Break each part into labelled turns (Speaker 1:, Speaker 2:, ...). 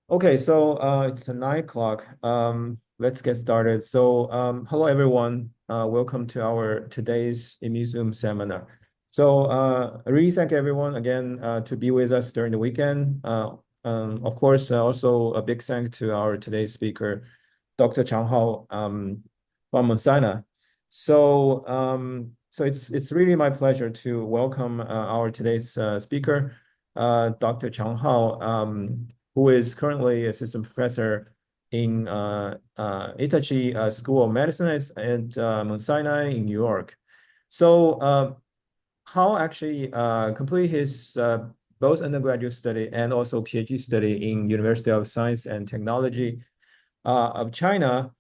Speaker 1: Okay, so it's 9 o'clock. Let's get started. So, hello everyone. Welcome to our today's Zoom seminar. So, I really thank everyone again to be with us during the weekend. Of course, also a big thank to our today's speaker, Dr. Chang Hao, from Mount Sinai. So it's really my pleasure to welcome our today's speaker, Dr. Chang Hao. Who is currently assistant professor in Icahn School of Medicine at Mount Sinai in New York. So Hao actually completed his both undergraduate study and also PhD study in University of Science and Technology of China.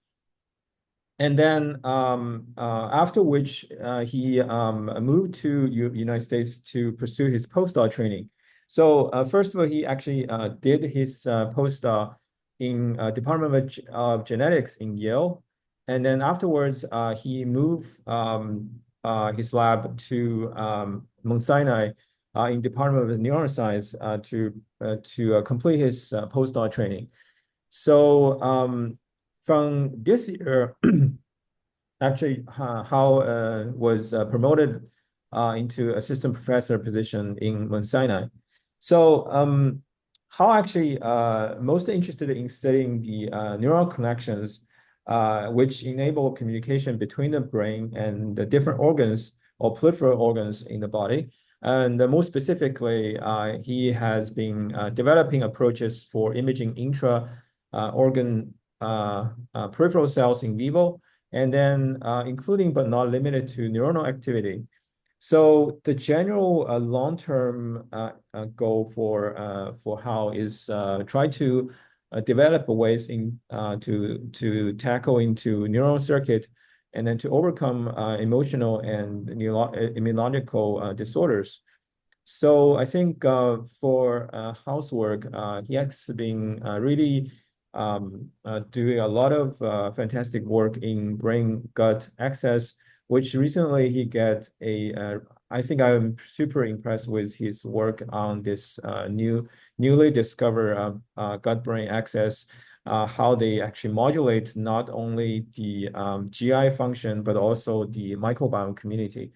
Speaker 1: And then after which he moved to United States to pursue his postdoc training. So first of all, he actually did his postdoc in Department of Genetics in Yale. And then afterwards, he moved his lab to Mount Sinai in Department of Neuroscience to complete his postdoc training. So from this year, actually, Hao was promoted into assistant professor position in Mount Sinai. So Hao actually most interested in studying the neural connections which enable communication between the brain and the different organs or peripheral organs in the body. And more specifically, he has been developing approaches for imaging intra organ peripheral cells in vivo, and then including but not limited to neuronal activity. So the general long-term goal for Hao is try to develop ways to tackle into neural circuit and then to overcome emotional and immunological disorders. So I think for housework, he has been really doing a lot of fantastic work in brain-gut axis, which recently he got I think I'm super impressed with his work on this newly discovered gut-brain axis, how they actually modulate not only the GI function, but also the microbiome community.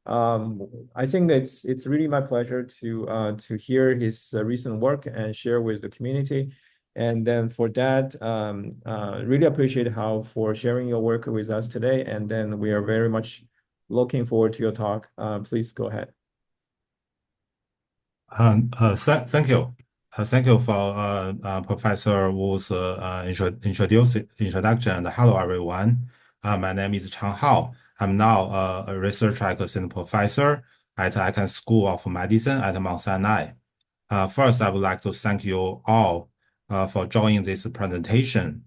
Speaker 1: I think it's really my pleasure to hear his recent work and share with the community. And then for that, really appreciate Hao for sharing your work with us today. And then we are very much looking forward to your talk. Please go ahead.
Speaker 2: Thank you. Thank you for Professor Wu's introduction. And hello, everyone. My name is Chang Hao. I'm now a research assistant professor at Icahn School of Medicine at Mount Sinai. First, I would like to thank you all for joining this presentation.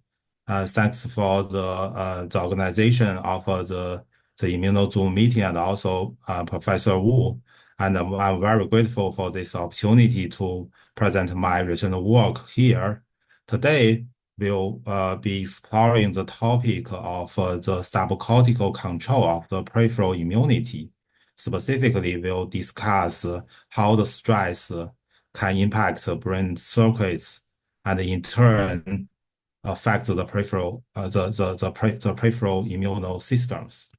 Speaker 2: Thanks for the organization of the ImmunoZoom meeting and also Professor Wu. And I'm very grateful for this opportunity to present my recent work here. Today, we'll be exploring the topic of the subcortical control of the peripheral immunity. Specifically, we'll discuss how the stress can impact the brain circuits and in turn affect the peripheral the peripheral immune systems.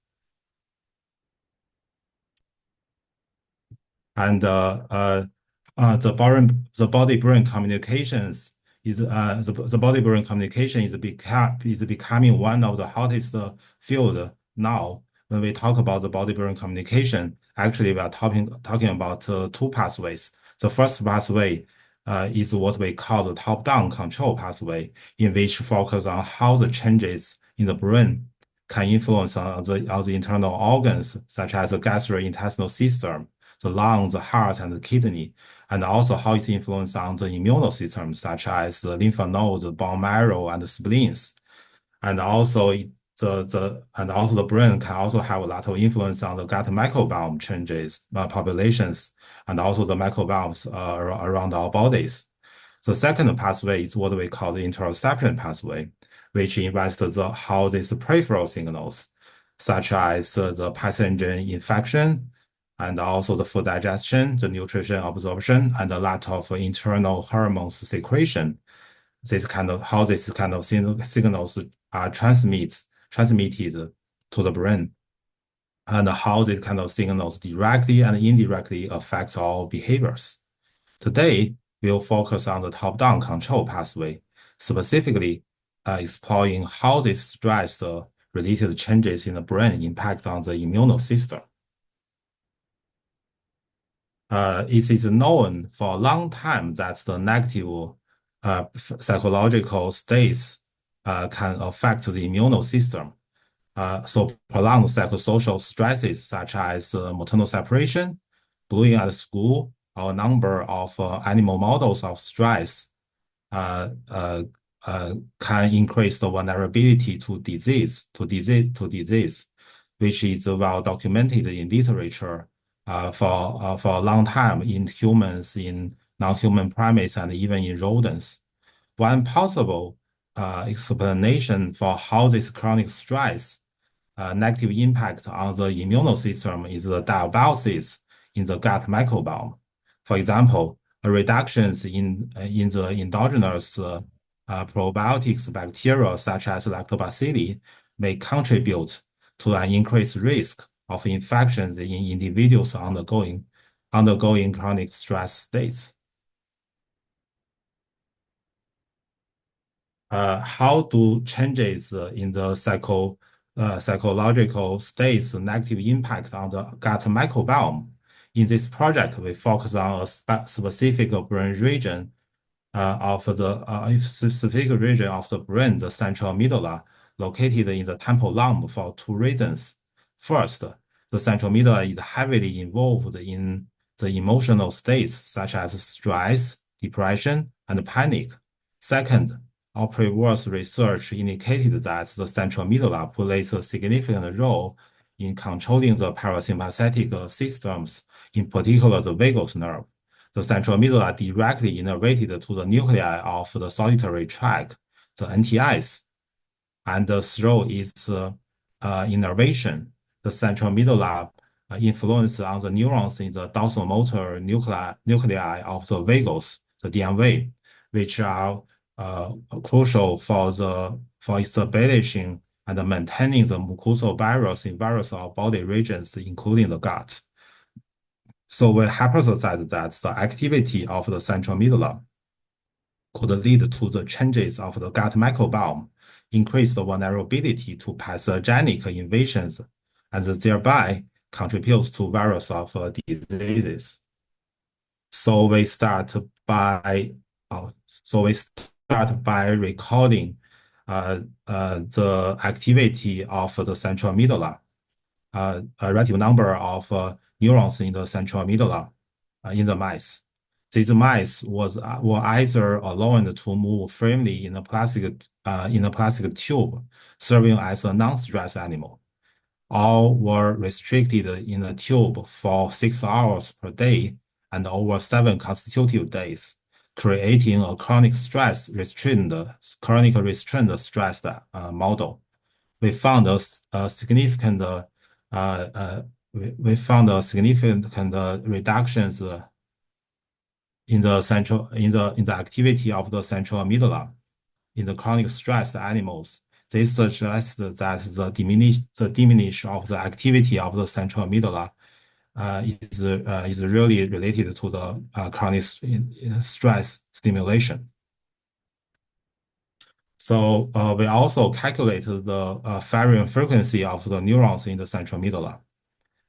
Speaker 2: And the body-brain communications is the body-brain communication is becoming one of the hottest field now. When we talk about the body-brain communication, actually we are talking about two pathways. The first pathway is what we call the top-down control pathway, in which focus on how the changes in the brain can influence on the internal organs, such as the gastrointestinal system, the lungs, the heart, and the kidney, and also how it influences on the immune system, such as the lymph nodes, the bone marrow, and the spleens. And also the brain can also have a lot of influence on the gut microbiome changes, populations, and also the microbiomes around our bodies. The second pathway is what we call the interoception pathway, which investigates how these peripheral signals, such as the pathogen infection, and also the food digestion, the nutrition absorption, and a lot of internal hormones secretion. how this kind of signals are transmitted to the brain, and how these kind of signals directly and indirectly affect our behaviors. Today, we'll focus on the top-down control pathway, specifically exploring how these stress-related changes in the brain impact on the immune system. It is known for a long time that the negative psychological states can affect the immune system. So prolonged psychosocial stresses such as maternal separation, bullying at school, or a number of animal models of stress can increase the vulnerability to disease, which is well documented in literature for a long time in humans, in non-human primates, and even in rodents. One possible explanation for how this chronic stress negative impact on the immune system is the dysbiosis in the gut microbiome. For example, a reductions in the endogenous probiotics bacteria such as lactobacilli may contribute to an increased risk of infections in individuals undergoing chronic stress states. How do changes in the psychological states negative impact on the gut microbiome? In this project, we focus on a specific brain region specific region of the brain, the central amygdala, located in the temporal lobe for two reasons. First, the central amygdala is heavily involved in the emotional states such as stress, depression, and panic. Second, our previous research indicated that the central amygdala plays a significant role in controlling the parasympathetic systems, in particular the vagus nerve. The central amygdala directly innervated to the nuclei of the solitary tract, the NTIs, and through its innervation, the central amygdala influence on the neurons in the dorsal motor nuclei of the vagus, the DMV, which are crucial for establishing and maintaining the mucosal barriers in various body regions, including the gut. So we hypothesize that the activity of the central amygdala could lead to the changes of the gut microbiome, increase the vulnerability to pathogenic invasions, and thereby contributes to various of diseases. So we start by recording the activity of the central amygdala, a relative number of neurons in the central amygdala in the mice. These mice were either allowed to move freely in a plastic tube, serving as a non-stress animal, or were restricted in a tube for 6 hours per day and over 7 consecutive days, creating a chronic restrained stress model. We found a significant reductions in the activity of the central amygdala in the chronic stressed animals. This suggests that the diminish of the activity of the central amygdala is really related to the chronic stress stimulation. So we also calculated the firing frequency of the neurons in the central amygdala.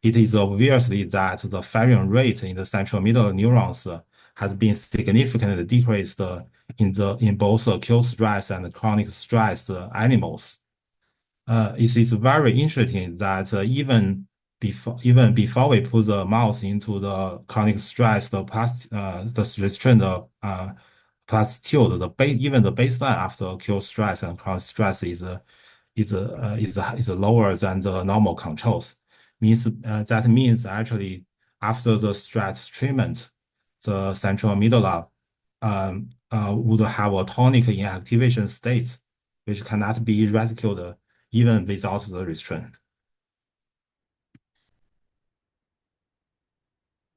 Speaker 2: It is obviously that the firing rate in the central amygdala neurons has been significantly decreased in both acute stress and chronic stress animals. It is very interesting that even before we put the mouse into the chronic stress, the restrained plateau, even the baseline after acute stress and chronic stress is lower than the normal controls. That means actually after the stress treatment, the central amygdala would have a tonic inactivation state, which cannot be rescued even without the restraint.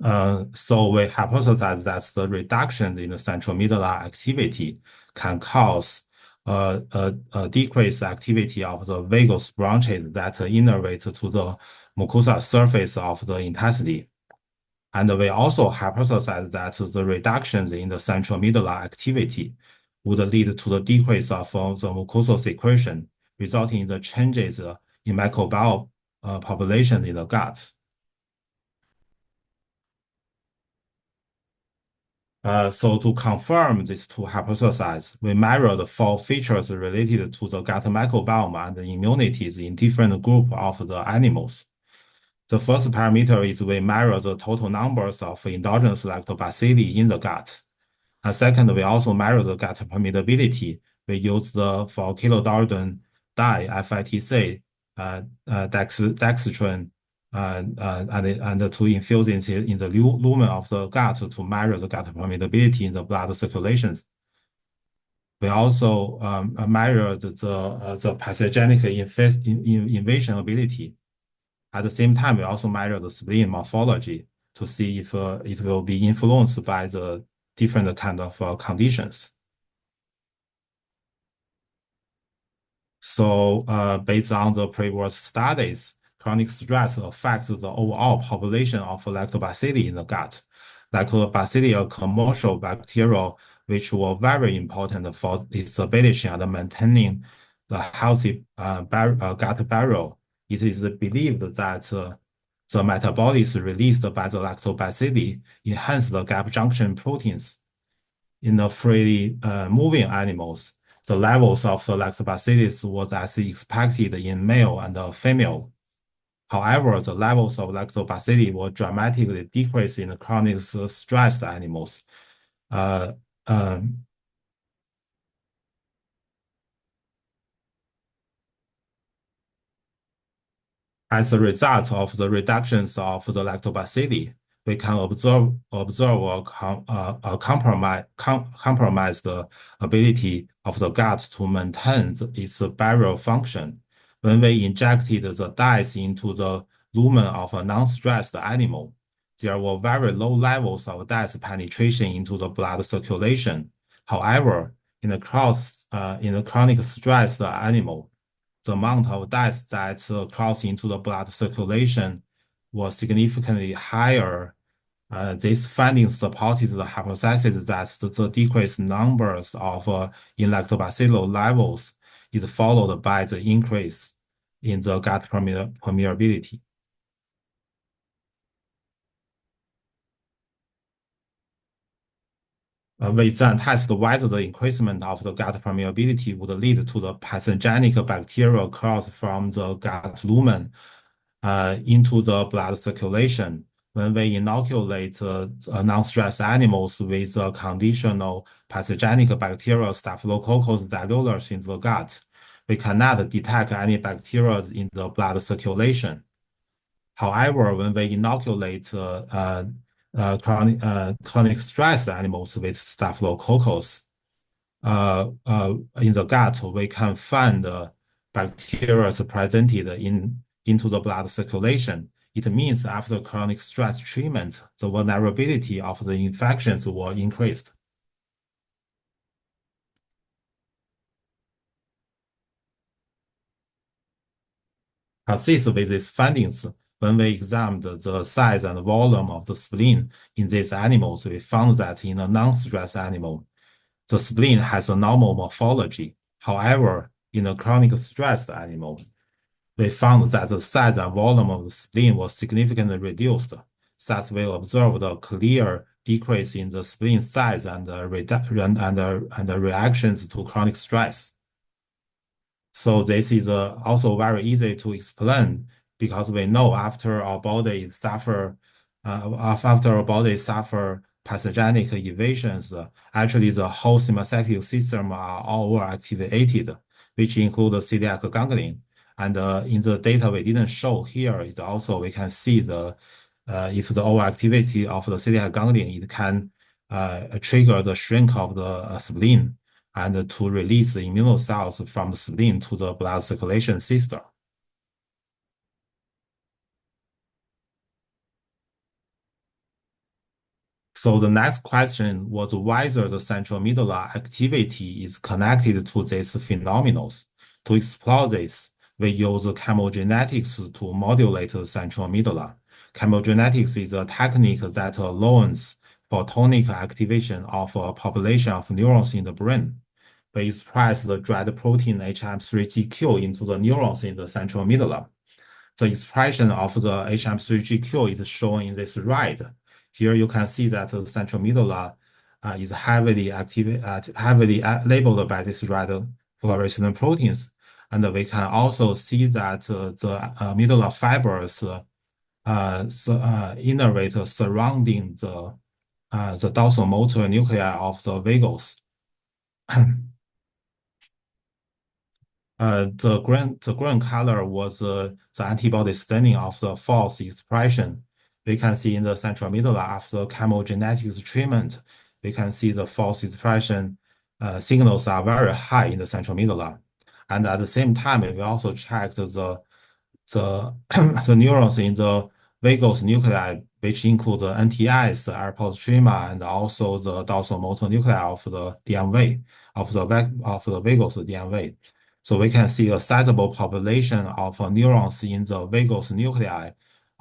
Speaker 2: So we hypothesize that the reduction in the centromedulla activity can cause a decreased activity of the vagus branches that innervate to the mucosa surface of the intestine. And we also hypothesize that the reductions in the centromedulla activity would lead to the decrease of the mucosal secretion, resulting in the changes in microbial population in the gut. So to confirm these two hypotheses, we measured four features related to the gut microbiome and immunities in different groups of the animals. The first parameter is we measure the total numbers of endogenous lactobacilli in the gut. And second, we also measure the gut permeability. We use the for kilodalton dye, FITC, dextrin, and to infuse it in the lumen of the gut to measure the gut permeability in the blood circulations. We also measured the pathogenic invasion ability. At the same time, we also measure the spleen morphology to see if it will be influenced by the different kind of conditions. So based on the previous studies, chronic stress affects the overall population of lactobacilli in the gut. Lactobacilli are commercial bacteria which were very important for establishing and maintaining the healthy gut barrier. It is believed that the metabolites released by the lactobacilli enhance the gap junction proteins in the freely moving animals. The levels of the lactobacillus was as expected in male and female. However, the levels of lactobacilli were dramatically decreased in chronic stressed animals. Uh, um, As a result of the reductions of the lactobacilli, we can observe a compromised ability of the gut to maintain its barrier function. When we injected the dyes into the lumen of a non-stressed animal, there were very low levels of dyes penetration into the blood circulation. However, in the chronic stressed animal, the amount of dyes that cross into the blood circulation was significantly higher. This finding supported the hypothesis that the decreased numbers of in lactobacillus levels is followed by the increase in the gut permeability. We then test whether the increasement of the gut permeability would lead to the pathogenic bacterial cross from the gut lumen into the blood circulation. When we inoculate non-stressed animals with conditional pathogenic bacterial Staphylococcus xylulus in the gut, we cannot detect any bacteria in the blood circulation. However, when we inoculate chronic stressed animals with Staphylococcus in the gut, we can find bacteria presented into the blood circulation. It means after chronic stress treatment, the vulnerability of the infections will increase. Consistent with these findings, when we examined the size and volume of the spleen in these animals, we found that in a non-stressed animal, the spleen has a normal morphology. However, in a chronic stressed animal, we found that the size and volume of the spleen was significantly reduced. Thus, we observed a clear decrease in the spleen size and reactions to chronic stress. So this is also very easy to explain because we know after our body suffer pathogenic evasions, actually the whole sympathetic system are all overactivated, which include the celiac ganglion. And in the data we didn't show here is also we can see the if the overactivity of the celiac ganglion, it can trigger the shrink of the spleen and to release the immune cells from the spleen to the blood circulation system. So the next question was whether the central medulla activity is connected to these phenomena. To explore this, we use chemogenetics to modulate the central medulla. Chemogenetics is a technique that allows for tonic activation of a population of neurons in the brain. We express the dread protein HM3GQ into the neurons in the central medulla. The expression of the HM3GQ is shown in this red. Here you can see that the central medulla is heavily labeled by this red fluorescent proteins. And we can also see that the medulla fibers innervate surrounding the dorsal motor nuclei of the vagos. The green color was the antibody staining of the false expression. We can see in the central medulla after chemogenetics treatment, we can see the false expression signals are very high in the central medulla. And at the same time, we also checked the the neurons in the vagus nuclei, which include the NTIs, hypostrema, and also the dorsal motor nuclei of the DMV, of the vagus DMV. So we can see a sizable population of neurons in the vagus nuclei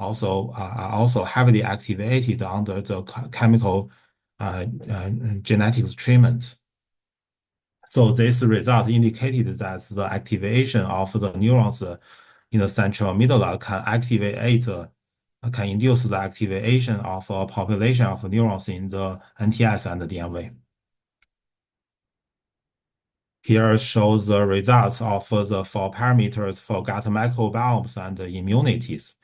Speaker 2: also are also heavily activated under the chemical genetics treatment. So this result indicated that the activation of the neurons in the central medulla can induce the activation of a population of neurons in the NTS and the DMV. Here shows the results of the 4 parameters for gut microbiomes and immunities.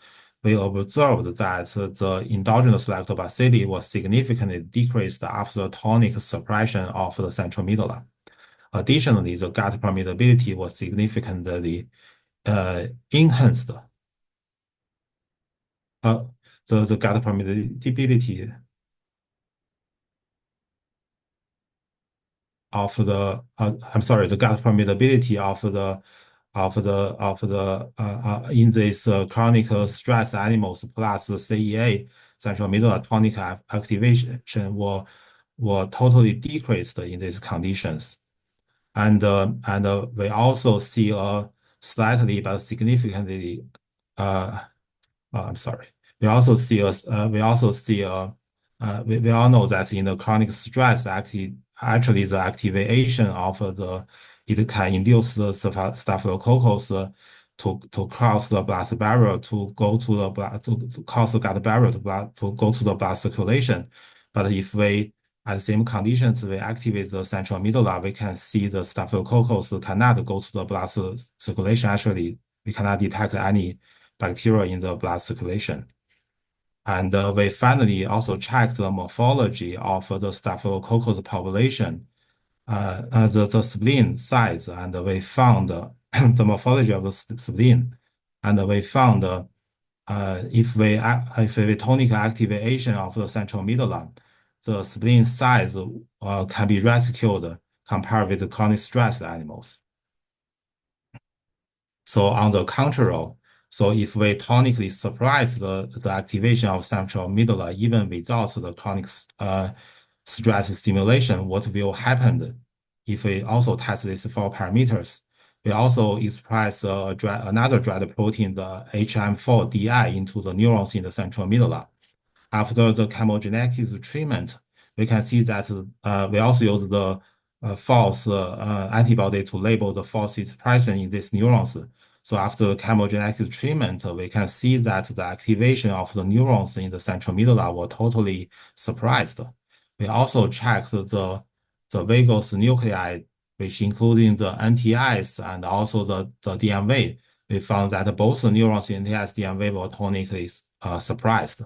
Speaker 2: We observed that the endogenous lactobacilli was significantly decreased after tonic suppression of the central medulla. Additionally, the gut permeability was significantly enhanced. The gut permeability of the the gut permeability in these chronic stress animals plus CEA central medulla tonic activation were totally decreased in these conditions. And we also see a slightly but significantly I'm sorry. We also see we all know that in the chronic stress, actually the activation of it can induce the staphylococcus to cross the blood barrier to go to the blood to cause the gut barrier to go to the blood circulation. But if we at the same conditions we activate the central medulla, we can see the staphylococcus cannot go to the blood circulation. Actually, we cannot detect any bacteria in the blood circulation. And we finally also checked the morphology of the staphylococcus population, the spleen size, and we found the morphology of the spleen. And we found if we tonic activation of the central medulla, the spleen size can be rescued compared with the chronic stressed animals. So on the contrary, so if we tonically suppress the activation of central medulla even without the chronic stress stimulation, what will happen if we also test these 4 parameters? We also express another dread protein, the HM4DI, into the neurons in the central medulla. After the chemogenetic treatment, we can see that we also use the false antibody to label the false expression in these neurons. So after chemogenetic treatment, we can see that the activation of the neurons in the central medulla were totally suppressed. We also checked the vagus nuclei, which including the NTIs and also the DMV. We found that both the neurons in NTIs DMV were tonically suppressed.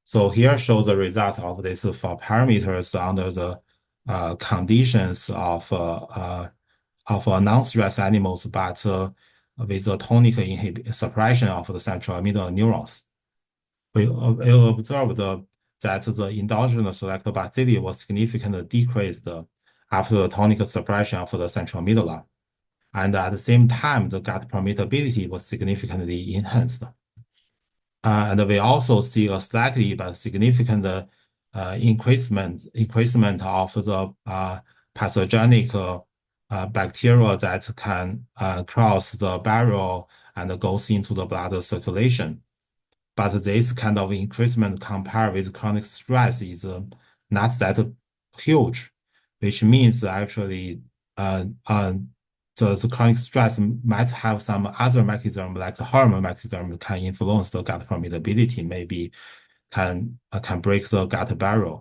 Speaker 2: So here shows the results of these 4 parameters under the conditions of non-stress animals, but with a tonic suppression of the central medulla neurons. We observed that the endogenous lactobacilli was significantly decreased after the tonic suppression of the central medulla. And at the same time, the gut permeability was significantly enhanced. And we also see a slightly but significant increasement of the pathogenic bacteria that can cross the barrier and goes into the blood circulation. But this kind of increasement compared with chronic stress is not that huge, which means actually the chronic stress might have some other mechanism, like the hormone mechanism, can influence the gut permeability, maybe can break the gut barrier.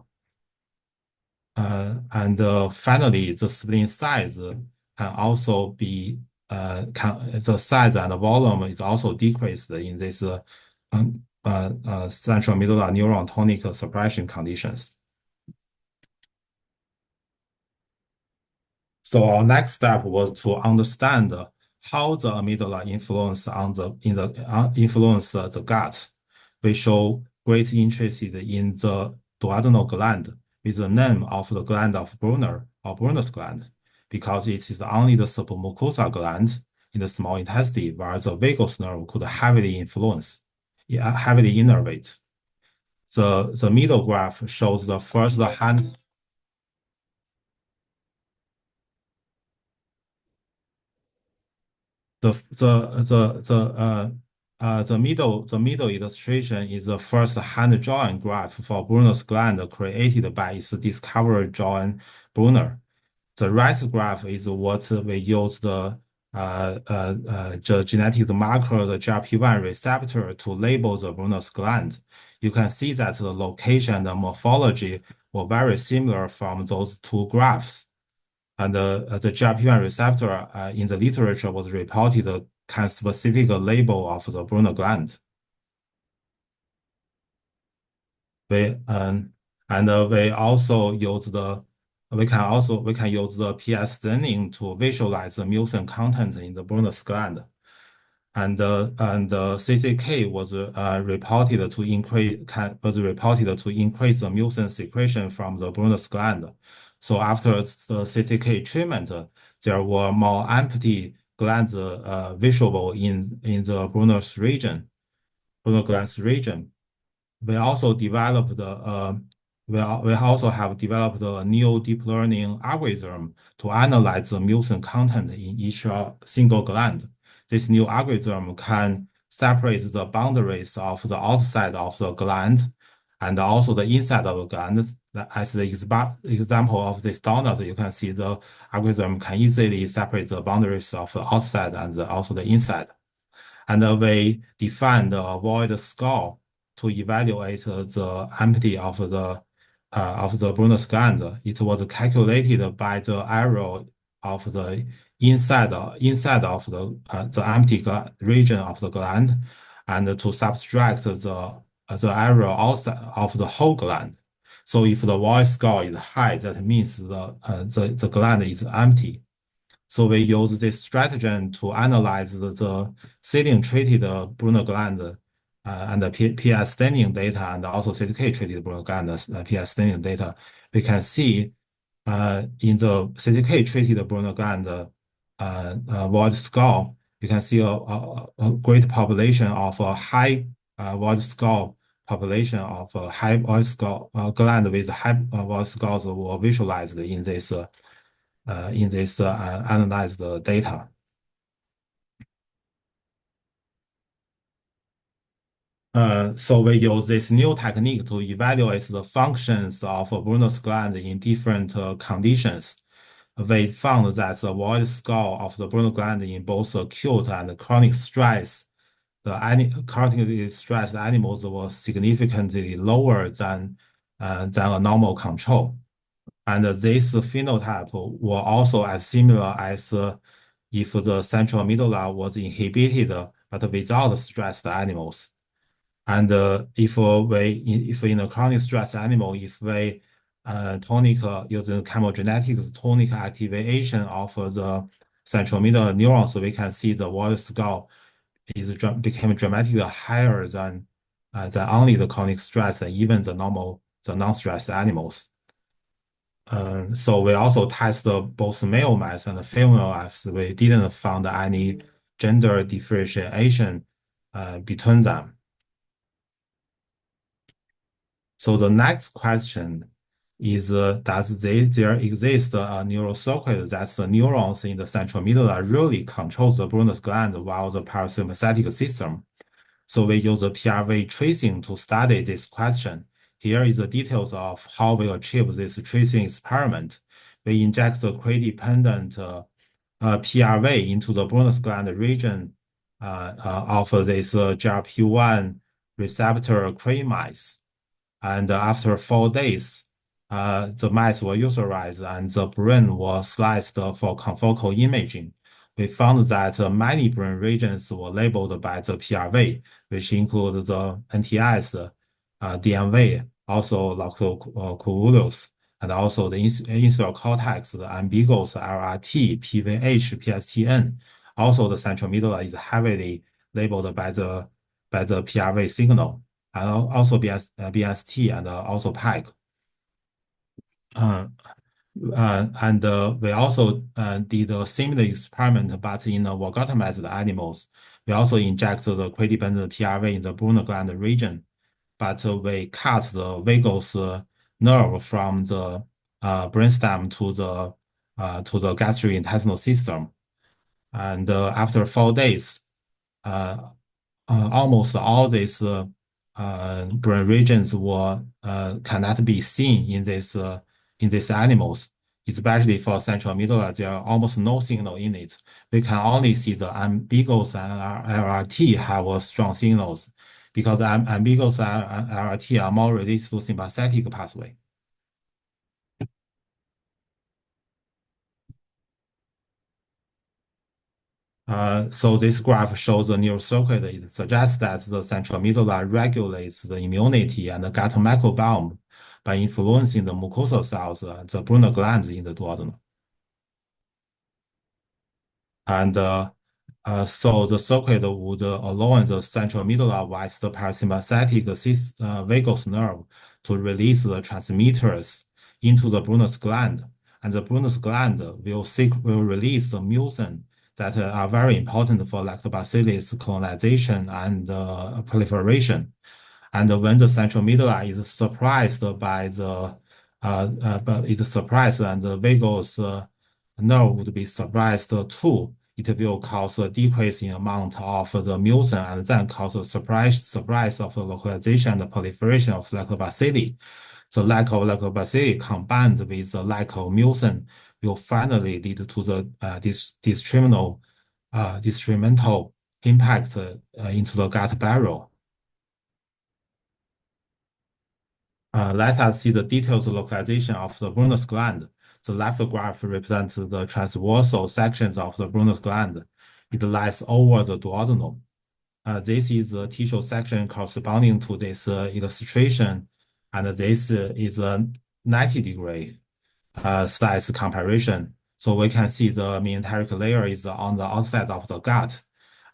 Speaker 2: And finally, the spleen size can also be the size and the volume is also decreased in this central medulla neuron tonic suppression conditions. So our next step was to understand how the amygdala influence the gut. We show great interest in the duodenal gland with the name of the gland of Brunner or Brunner's gland because it is only the submucosa gland in the small intestine where the vagus nerve could heavily innervate. The middle graph shows the first hand. The middle illustration is the first hand-drawn graph for Brunner's gland created by its discoverer John Brunner. The right graph is what we use the genetic marker, the GRP1 receptor, to label the Brunner's gland. You can see that the location and the morphology were very similar from those two graphs. And the GRP1 receptor in the literature was reported can specific label of the Brunner gland. We also use we can use the PS staining to visualize the mucin content in the Brunner's gland. And CCK was reported to increase the mucin secretion from the Brunner's gland. So after the CCK treatment, there were more empty glands visible in the Brunner glands region. We also have developed a new deep learning algorithm to analyze the mucin content in each single gland. This new algorithm can separate the boundaries of the outside of the gland and also the inside of the gland. As the example of this donut, you can see the algorithm can easily separate the boundaries of the outside and also the inside. And we defined a void score to evaluate the empty of the Brunner's gland. It was calculated by the error of the inside of the empty region of the gland, and to subtract the error outside of the whole gland. So if the void score is high, that means the gland is empty. So we use this stratagem to analyze the saline-treated Brunner gland and the PS staining data, and also CTK-treated Brunner gland PS staining data. We can see in the CTK-treated Brunner gland void score, you can see a great population of a high void score population of high void score gland with high void scores were visualized in this analyzed data. So we use this new technique to evaluate the functions of a Brunner's gland in different conditions. We found that the void score of the Brunner gland in both acute and chronic stress, chronically stressed animals was significantly lower than a normal control. And this phenotype were also as similar as if the central medulla was inhibited but without stressed animals. And if in a chronic stress animal, if we tonic using chemogenetics tonic activation of the central medulla neurons, we can see the void score became dramatically higher than only the chronic stress and even the non-stressed animals. So we also tested both male mice and female mice. We didn't find any gender differentiation between them. So the next question is, does there exist a neural circuit that the neurons in the central medulla really control the Brunner's gland while the parasympathetic system? So we use the PRV tracing to study this question. Here is the details of how we achieve this tracing experiment. We inject the query-dependent PRV into the Brunner's gland region of this GRP1 receptor cray mice. And after 4 days, the mice were userized and the brain was sliced for confocal imaging. We found that many brain regions were labeled by the PRV, which include the NTS, DMV, also loccoculus, and also the insular cortex, the ambiguous LRT, PVH, PSTN. Also, the central medulla is heavily labeled by the PRV signal, and also BST and also PEG. And we also did a similar experiment, but in lobotomized animals. We also inject the query-dependent PRV in the Brunner gland region, but we cut the vagus nerve from the brainstem to the gastrointestinal system. And after 4 days, almost all these brain regions were cannot be seen in these animals, especially for central medulla. There are almost no signal in it. We can only see the ambiguous and LRT have strong signals because ambiguous and LRT are more related to sympathetic pathway. So this graph shows the neural circuit. It suggests that the central medulla regulates the immunity and the gut microbiome by influencing the mucosal cells, the Brunner glands in the duodenum. And so the circuit would allow the central medulla via the parasympathetic vagus nerve to release the transmitters into the Brunner's gland, and the Brunner's gland will release the mucin that are very important for lactobacillus colonization and proliferation. And when the central medulla is surprised by the and the vagus nerve would be surprised too, it will cause a decrease in amount of the mucin and then cause a surprise of the localization and the proliferation of lactobacilli. The lack of lactobacilli combined with the lack of mucin will finally lead to the detrimental impact into the gut barrier. Let us see the detailed localization of the Brunner's gland. The left graph represents the transversal sections of the Brunner's gland. It lies over the duodenum. This is the tissue section corresponding to this illustration, and this is a 90-degree size comparison. So we can see the mesenteric layer is on the outside of the gut,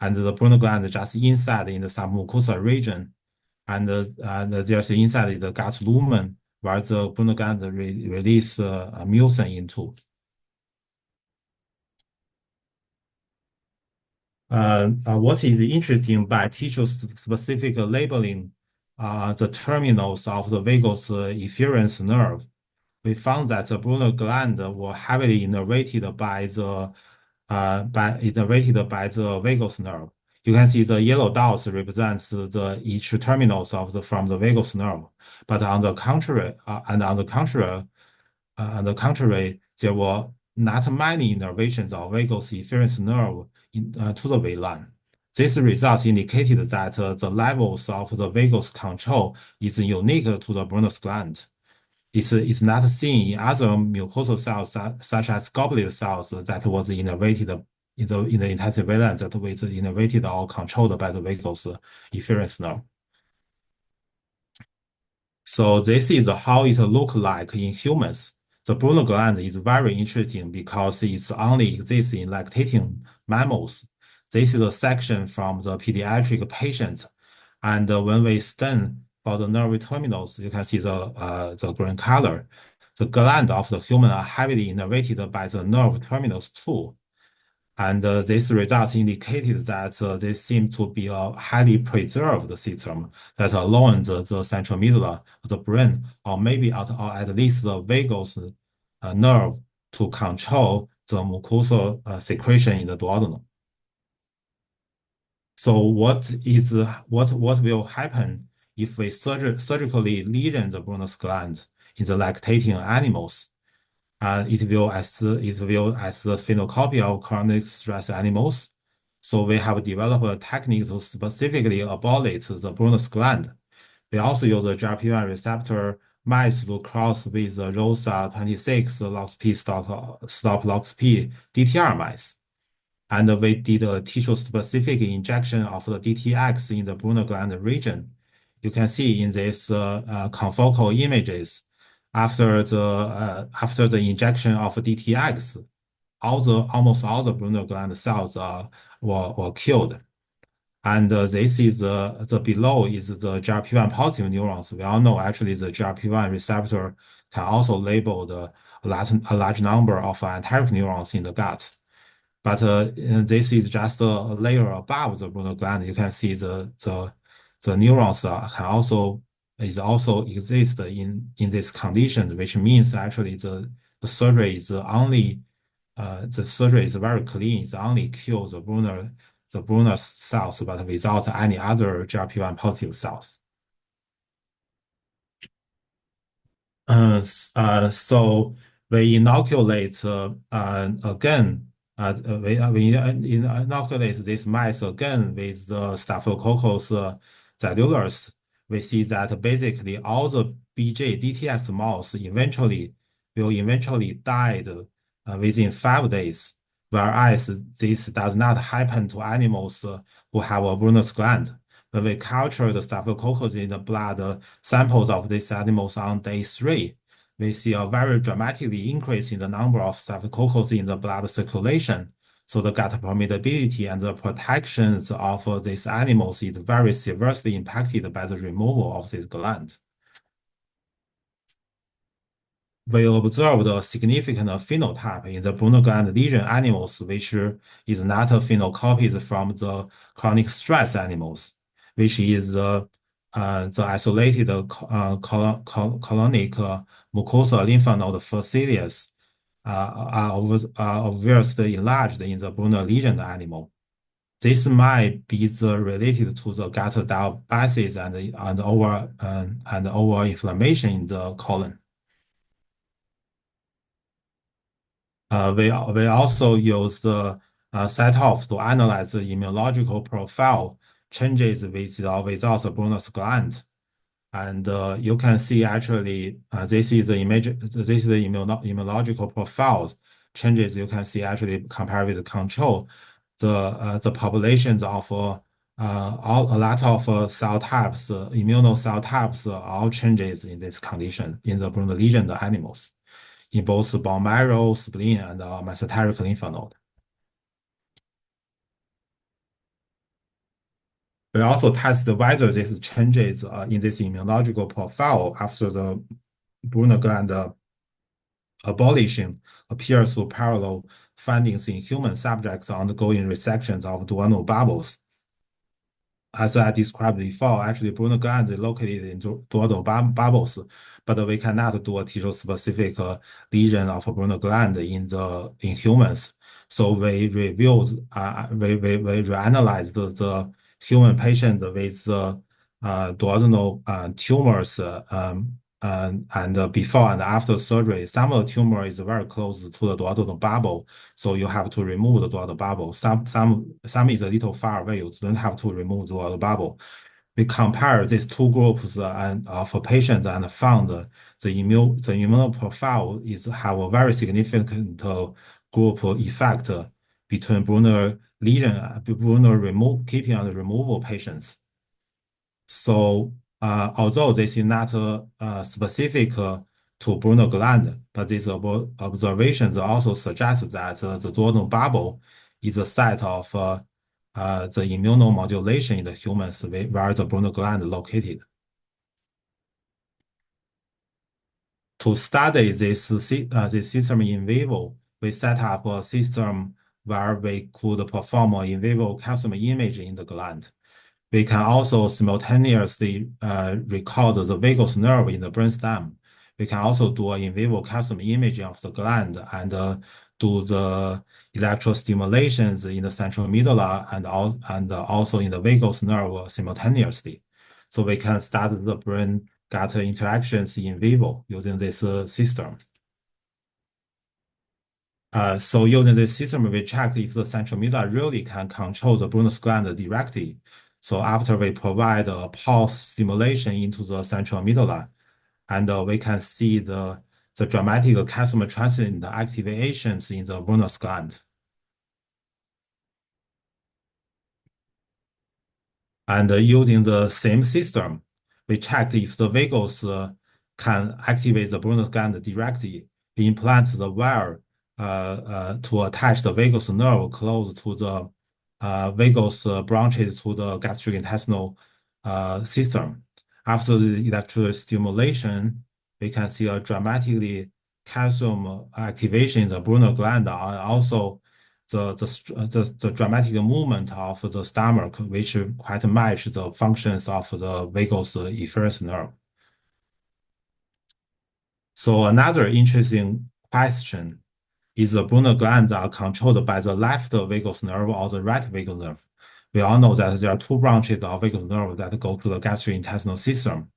Speaker 2: and the Brunner gland just inside in the submucosal region. And there's inside the gut lumen where the Brunner gland release mucin into. What is interesting by tissue-specific labeling the terminals of the vagus efferents nerve, we found that the Brunner gland were heavily innervated by the vagus nerve. You can see the yellow dots represents each terminals from the vagus nerve. But on the contrary, there were not many innervations of vagus efferents nerve to the V-line. This results indicated that the levels of the vagus control is unique to the Brunner's gland. It's not seen in other mucosal cells such as goblet cells that was innervated in the intestinal valence that was innervated or controlled by the vagus efferents nerve. So this is how it looks like in humans. The Brunner gland is very interesting because it only exists in lactating mammals. This is a section from the pediatric patient, and when we scan for the nerve terminals, you can see the green color. The gland of the human are heavily innervated by the nerve terminals too. And these results indicated that they seem to be a highly preserved system that along the central medulla, the brain, or maybe at least the vagus nerve to control the mucosal secretion in the duodenum. So what will happen if we surgically lesion the Brunner's gland in the lactating animals? It will as the phenocopy of chronic stress animals. So we have developed a technique to specifically ablate the Brunner's gland. We also use the GRP1 receptor mice to cross with the ROSA 26 LOXP stop LOXP DTR mice. And we did a tissue-specific injection of the DTX in the Brunner gland region. You can see in these confocal images, after the injection of DTX, almost all the Brunner gland cells were killed. And this is the below is the GRP1 positive neurons. We all know actually the GRP1 receptor can also label a large number of enteric neurons in the gut. But this is just a layer above the Brunner gland. You can see the neurons can also exist in this condition, which means actually the surgery is only the surgery is very clean. It only kills the Brunner cells, but without any other GRP1 positive cells. So we inoculate again. We inoculate these mice again with the Staphylococcus cellulus. We see that basically all the BJ DTX mouse will eventually die within 5 days, whereas this does not happen to animals who have a Brunner's gland. When we culture the Staphylococcus in the blood samples of these animals on day 3, we see a very dramatically increase in the number of Staphylococcus in the blood circulation. So the gut permeability and the protections of these animals is very severely impacted by the removal of this gland. We observed a significant phenotype in the Brunner gland lesion animals, which is not phenocopied from the chronic stress animals, which is the isolated colonic mucosal lymph node fasciitis are obviously enlarged in the Brunner lesion animal. This might be related to the gut diabasis and over inflammation in the colon. We also use the set-off to analyze the immunological profile changes with or without the Brunner's gland. And you can see actually this is the immunological profiles changes. You can see actually compared with the control, the populations of a lot of cell types, immunocell types, all changes in this condition in the Brunner lesion animals in both bone marrow, spleen, and mesenteric lymph node. We also test whether these changes in this immunological profile after the Brunner gland ablation appears to parallel findings in human subjects undergoing resections of duodenal bubbles. As I described before, actually Brunner glands is located in duodenal bubbles, but we cannot do a tissue-specific lesion of Brunner gland in humans. So we reanalyzed the human patient with duodenal tumors and before and after surgery. Some of the tumor is very close to the duodenal bubble, so you have to remove the duodenal bubble. Some is a little far away. You don't have to remove the duodenal bubble. We compare these two groups of patients and found the immune profile have a very significant group effect between Brunner lesion, keeping and removal patients. So although this is not specific to Brunner gland, but these observations also suggest that the duodenal bubble is a site of the immunomodulation in the humans where the Brunner gland is located. To study this system in vivo, we set up a system where we could perform in vivo calcium image in the gland. We can also simultaneously record the vagus nerve in the brainstem. We can also do in vivo calcium imaging of the gland and do the electrostimulations in the central medulla and also in the vagus nerve simultaneously. So we can start the brain-gut interactions in vivo using this system. So using this system, we checked if the central medulla really can control the Brunner's gland directly. So after we provide a pulse stimulation into the central medulla, and we can see the dramatic calcium transit activations in the Brunner's gland. And using the same system, we checked if the vagus can activate the Brunner's gland directly. We implant the wire to attach the vagus nerve close to the vagus branches to the gastrointestinal system. After the electrical stimulation, we can see a dramatically calcium activation in the Brunner gland and also the dramatic movement of the stomach, which quite match the functions of the vagus efferent nerve. So another interesting question is the Brunner glands are controlled by the left vagus nerve or the right vagus nerve. We all know that there are two branches of vagus nerve that go to the gastrointestinal system.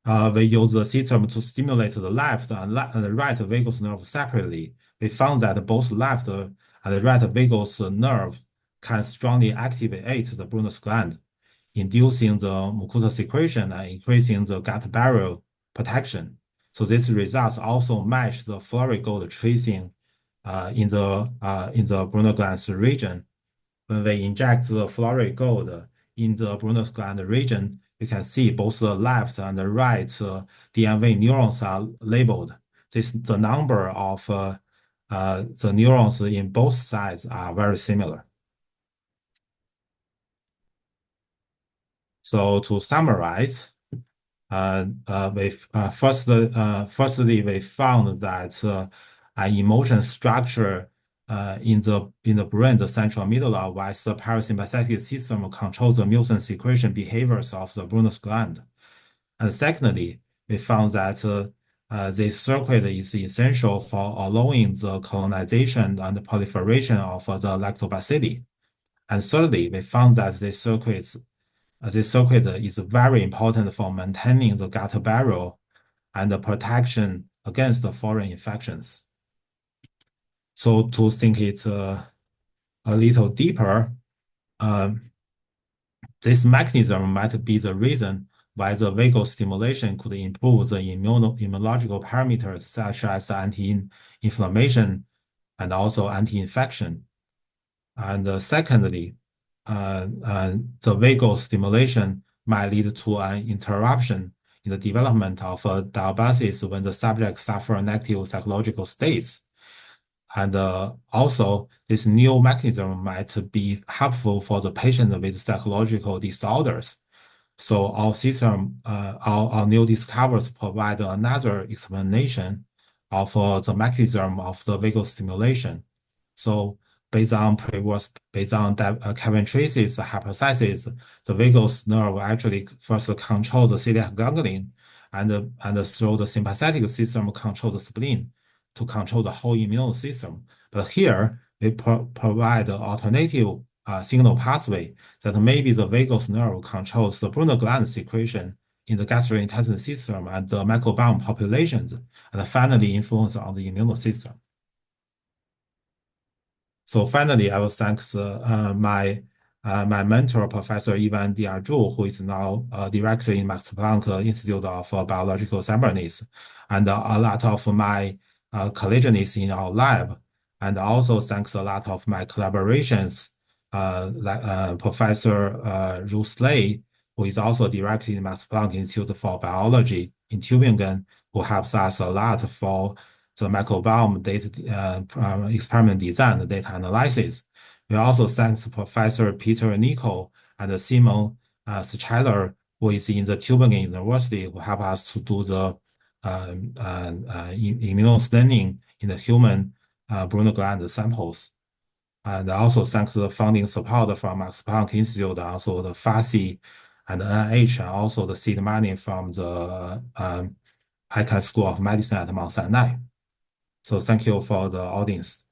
Speaker 2: We use the system to stimulate the left and the right vagus nerve separately. We found that both left and the right vagus nerve can strongly activate the Brunner's gland, inducing the mucosal secretion and increasing the gut barrier protection. So these results also match the fluoride gold tracing in the Brunner glands region. When we inject the fluoride gold in the Brunner's gland region, you can see both the left and the right DNV neurons are labeled. The number of the neurons in both sides are very similar. So to summarize, firstly, we found that an emotion structure in the brain, the central medulla, while the parasympathetic system controls the mucin secretion behaviors of the Brunner's gland. And secondly, we found that this circuit is essential for allowing the colonization and proliferation of the lactobacilli. And thirdly, we found that this circuit is very important for maintaining the gut barrier and the protection against the foreign infections. So to think it a little deeper, this mechanism might be the reason why the vagal stimulation could improve the immunological parameters such as anti-inflammation and also anti-infection. And secondly, the vagal stimulation might lead to an interruption in the development of diabetes when the subject suffers negative psychological states. And also, this new mechanism might be helpful for the patient with psychological disorders. So our system, our new discoveries provide another explanation of the mechanism of the vagal stimulation. So based on Kevin Tracy's hypothesis, the vagus nerve actually first controls the celiac ganglion and through the sympathetic system control the spleen to control the whole immune system. But here, we provide an alternative signal pathway that maybe the vagus nerve controls the Brunner gland secretion in the gastrointestinal system and the microbiome populations, and finally influence on the immune system. So finally, I will thank my mentor, Professor Ivan Diarju, who is now director in Max Planck Institute of Biological Cybernetics, and a lot of my colleagues in our lab, and also thanks a lot of my collaborations, like Professor Ruth Ley, who is also director in Max Planck Institute for Biology in Tübingen, who helps us a lot for the microbiome data experiment design, the data analysis. We also thanks Professor Peter Nico and Simon Schuyler, who is in the Tübingen University, who help us to do the immunostaining in the human Brunner gland samples. And also thanks to the funding support from Max Planck Institute, also the FASI and the NIH, and also the seed money from the Icahn School of Medicine at Mount Sinai. So thank you for the audience.